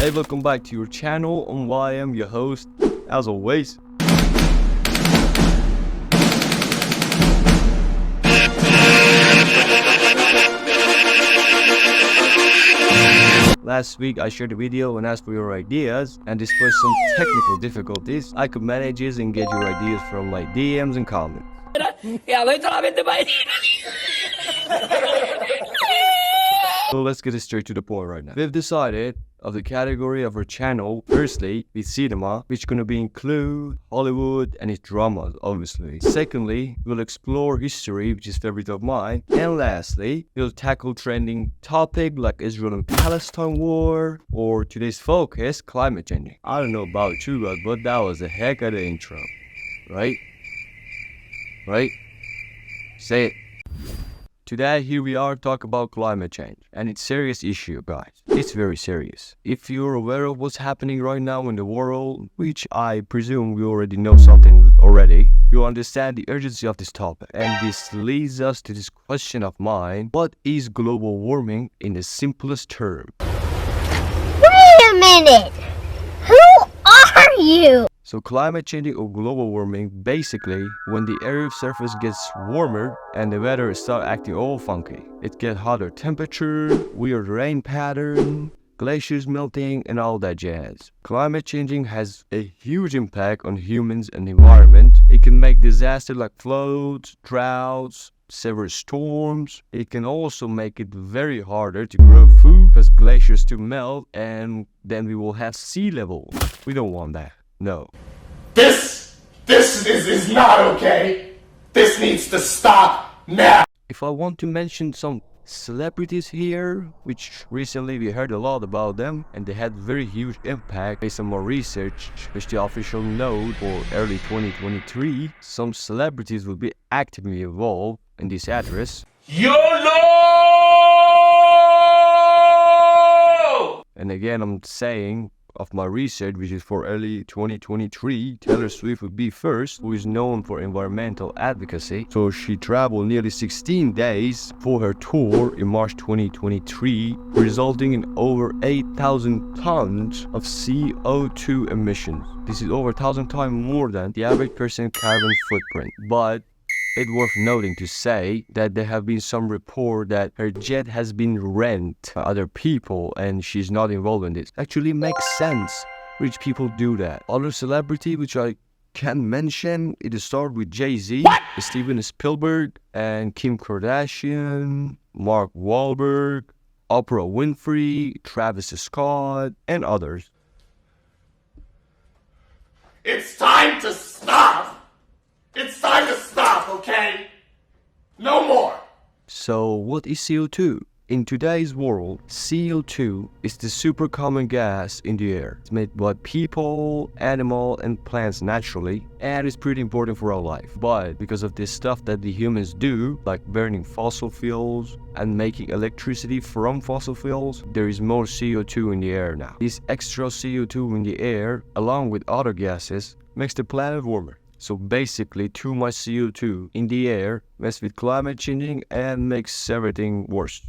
Hey, welcome back to your channel, and I am your host, as always. Last week I shared a video and asked for your ideas, and despite some technical difficulties, I could manage it and get your ideas from my DMs and comments. So let's get straight to the point right now. We've decided of the category of our channel. Firstly, with cinema, which gonna be include Hollywood and its dramas, obviously. Secondly, we'll explore history, which is favorite of mine. And lastly, we'll tackle trending topic like Israel and Palestine war, or today's focus, climate changing. I don't know about you guys, but that was a heck of the intro, right? Right? Say it. Today, here we are talk about climate change, and it's a serious issue, guys. It's very serious. If you're aware of what's happening right now in the world, which I presume we already know something already, you understand the urgency of this topic. And this leads us to this question of mine: what is global warming in the simplest term? Wait a minute! Who are you? So climate changing or global warming, basically when the Earth's surface gets warmer and the weather starts acting all funky. It gets hotter temperature, weird rain pattern, glaciers melting, and all that jazz. Climate changing has a huge impact on humans and the environment. It can make disasters like floods, droughts, severe storms. It can also make it very harder to grow food because glaciers to melt, and then we will have sea level. We don't want that. No. This is not okay. This needs to stop now. If I want to mention some celebrities here, which recently we heard a lot about them, and they had very huge impact based on more research, which the official note for early 2023, some celebrities will be actively involved in this address. YOLO! And again, I'm saying, of my research, which is for early 2023, Taylor Swift would be first, who is known for environmental advocacy. So she traveled nearly 16 days for her tour in March 2023, resulting in over 8,000 tons of CO2 emissions. This is over 1,000 times more than the average person's carbon footprint. But it's worth noting to say that there have been some report that her jet has been rented by other people and she's not involved in this. Actually makes sense. Rich people do that. Other celebrity which I can mention, it started with Jay-Z, Steven Spielberg, and Kim Kardashian, Mark Wahlberg, Oprah Winfrey, Travis Scott, and others. It's time to stop. It's time to stop, okay? No more. So what is CO2? In today's world, CO2 is the super common gas in the air. It's made by people, animals, and plants naturally, and it's pretty important for our life. But because of this stuff that the humans do, like burning fossil fuels and making electricity from fossil fuels, there is more CO2 in the air now. This extra CO2 in the air, along with other gases, makes the planet warmer. So basically, too much CO2 in the air messes with climate changing and makes everything worse.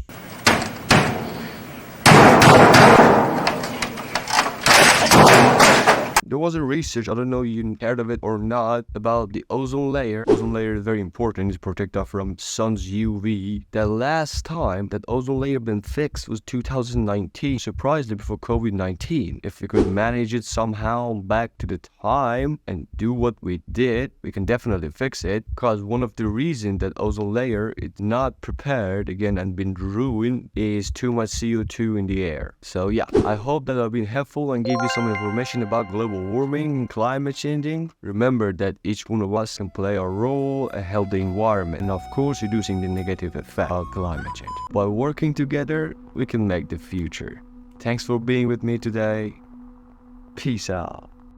There was a research, I don't know if you heard of it or not, about the ozone layer. Ozone layer is very important to protect us from sun's UV. The last time that ozone layer been fixed was 2019, surprisingly before COVID-19. If we could manage it somehow back to the time and do what we did, we can definitely fix it. Because one of the reasons that ozone layer is not prepared again and been ruined is too much CO2 in the air. So yeah, I hope that I've been helpful and gave you some information about global warming and climate changing. Remember that each one of us can play a role in help the environment and of course reducing the negative effect of climate change. By working together, we can make the future. Thanks for being with me today. Peace out.